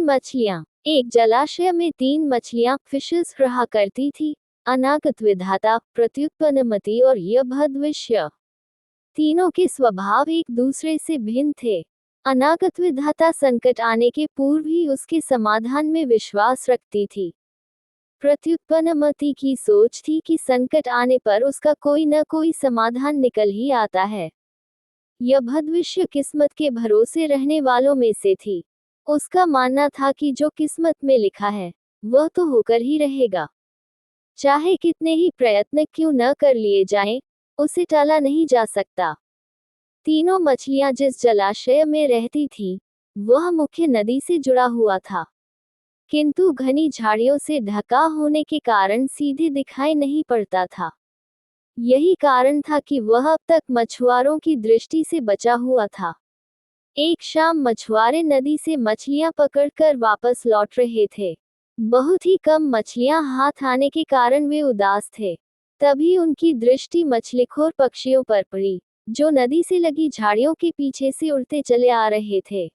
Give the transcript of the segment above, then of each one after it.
तीन मछलियां। एक जलाशय में तीन मछलियां फिशेस रहा करती थी, अनागत विधाता, प्रत्युत्पन्नमति और यभद्विष्य। तीनों के स्वभाव एक दूसरे से भिन्न थे। अनागत विधाता संकट आने के पूर्व ही उसके समाधान में विश्वास रखती थी। प्रत्युत्पन्नमति की सोच थी कि संकट आने पर उसका कोई न कोई समाधान निकल ही आता है। यभद्विष्य किस्मत के भरोसे रहने वालों में से थी। उसका मानना था कि जो किस्मत में लिखा है वह तो होकर ही रहेगा, चाहे कितने ही प्रयत्न क्यों न कर लिए जाएं, उसे टाला नहीं जा सकता। तीनों मछलियां जिस जलाशय में रहती थीं, वह मुख्य नदी से जुड़ा हुआ था, किंतु घनी झाड़ियों से ढका होने के कारण सीधे दिखाई नहीं पड़ता था। यही कारण था कि वह अब तक मछुआरों की दृष्टि से बचा हुआ था। एक शाम मछुआरे नदी से मछलियां पकड़कर वापस लौट रहे थे। बहुत ही कम मछलियां हाथ आने के कारण वे उदास थे। तभी उनकी दृष्टि मछलीखोर पक्षियों पर पड़ी, जो नदी से लगी झाड़ियों के पीछे से उड़ते चले आ रहे थे।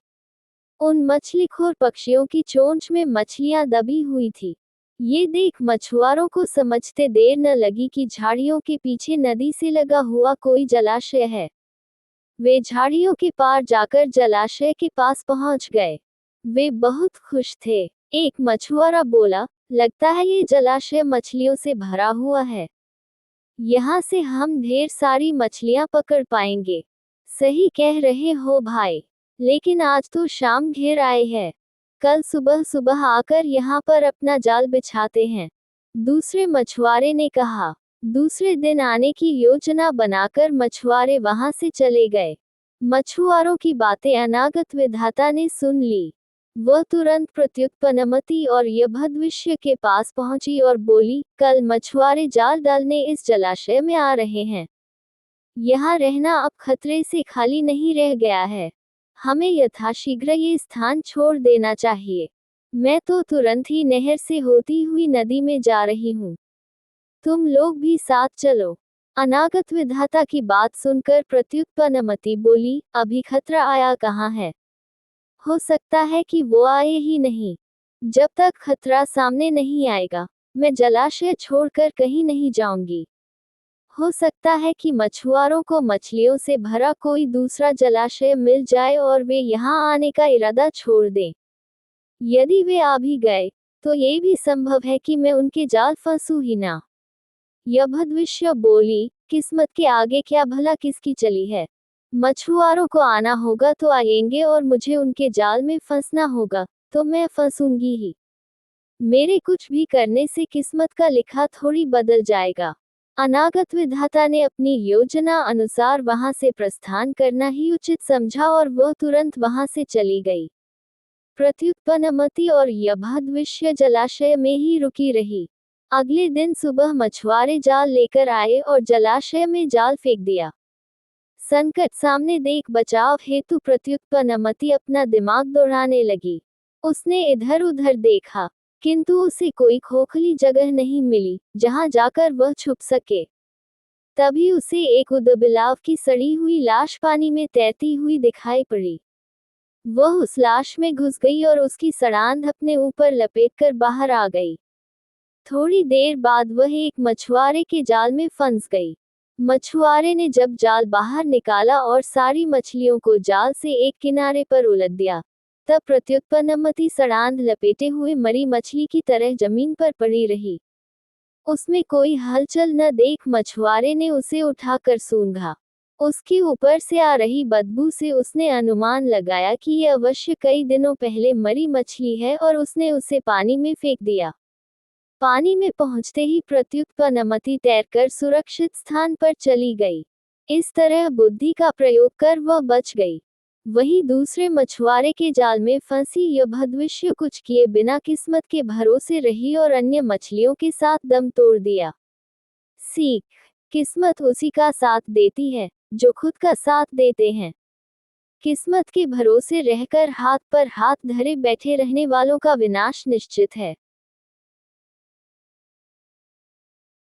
उन मछलीखोर पक्षियों की चोंच में मछलियां दबी हुई थी। ये देख मछुआरों को समझते देर न लगी कि झाड़ियों के पीछे नदी से लगा हुआ कोई जलाशय है। वे झाड़ियों के पार जाकर जलाशय के पास पहुंच गए। वे बहुत खुश थे। एक मछुआरा बोला, लगता है ये जलाशय मछलियों से भरा हुआ है। यहाँ से हम ढेर सारी मछलियाँ पकड़ पाएंगे। सही कह रहे हो भाई, लेकिन आज तो शाम घेर आए हैं। कल सुबह सुबह आकर यहाँ पर अपना जाल बिछाते हैं। दूसरे मछुआरे ने कहा। दूसरे दिन आने की योजना बनाकर मछुआरे वहां से चले गए। मछुआरों की बातें अनागत विधाता ने सुन ली। वह तुरंत प्रत्युत्पन्नमति और यभद्विष्य के पास पहुंची और बोली, कल मछुआरे जाल डालने इस जलाशय में आ रहे हैं। यहाँ रहना अब खतरे से खाली नहीं रह गया है। हमें यथाशीघ्र ये स्थान छोड़ देना चाहिए। मैं तो तुरंत ही नहर से होती हुई नदी में जा रही हूँ। तुम लोग भी साथ चलो। अनागत विधाता की बात सुनकर प्रत्युत्पन्नमति बोली, अभी खतरा आया कहाँ है? हो सकता है कि वो आए ही नहीं। जब तक खतरा सामने नहीं आएगा, मैं जलाशय छोड़कर कहीं नहीं जाऊंगी। हो सकता है कि मछुआरों को मछलियों से भरा कोई दूसरा जलाशय मिल जाए और वे यहाँ आने का इरादा छोड़ दें। यदि वे आ भी गए, तो ये भी संभव है कि मैं उनके जाल फंसूं ही ना। यभद्विष्य बोली, किस्मत के आगे क्या भला किसकी चली है? मछुआरों को आना होगा तो आएंगे और मुझे उनके जाल में फंसना होगा तो मैं फंसूंगी ही। मेरे कुछ भी करने से किस्मत का लिखा थोड़ी बदल जाएगा। अनागत विधाता ने अपनी योजना अनुसार वहां से प्रस्थान करना ही उचित समझा और वह तुरंत वहां से चली गई। प्रत्युत्पन्नमति और यभद्विष्य जलाशय में ही रुकी रही। अगले दिन सुबह मछुआरे जाल लेकर आए और जलाशय में जाल फेंक दिया। संकट सामने देख बचाव हेतु प्रत्युत्पन्नमति अपना दिमाग दौड़ाने लगी। उसने इधर उधर देखा, किंतु उसे कोई खोखली जगह नहीं मिली जहां जाकर वह छुप सके। तभी उसे एक उदबिलाव की सड़ी हुई लाश पानी में तैरती हुई दिखाई पड़ी। वह उस लाश में घुस गई और उसकी सड़ांध अपने ऊपर लपेटकर बाहर आ गई। थोड़ी देर बाद वह एक मछुआरे के जाल में फंस गई। मछुआरे ने जब जाल बाहर निकाला और सारी मछलियों को जाल से एक किनारे पर उलट दिया, तब प्रत्युत्पन्नमति सड़ांध लपेटे हुए मरी मछली की तरह जमीन पर पड़ी रही। उसमें कोई हलचल न देख मछुआरे ने उसे उठाकर सूंघा। उसके ऊपर से आ रही बदबू से उसने अनुमान लगाया कि यह अवश्य कई दिनों पहले मरी मछली है और उसने उसे पानी में फेंक दिया। पानी में पहुंचते ही प्रत्युत्पन्नमति तैरकर सुरक्षित स्थान पर चली गई। इस तरह बुद्धि का प्रयोग कर वह बच गई। वहीं दूसरे मछुआरे के जाल में फंसी यभद्विष्य कुछ किए बिना किस्मत के भरोसे रही और अन्य मछलियों के साथ दम तोड़ दिया। सीख, किस्मत उसी का साथ देती है जो खुद का साथ देते हैं। किस्मत के भरोसे रहकर हाथ पर हाथ धरे बैठे रहने वालों का विनाश निश्चित है।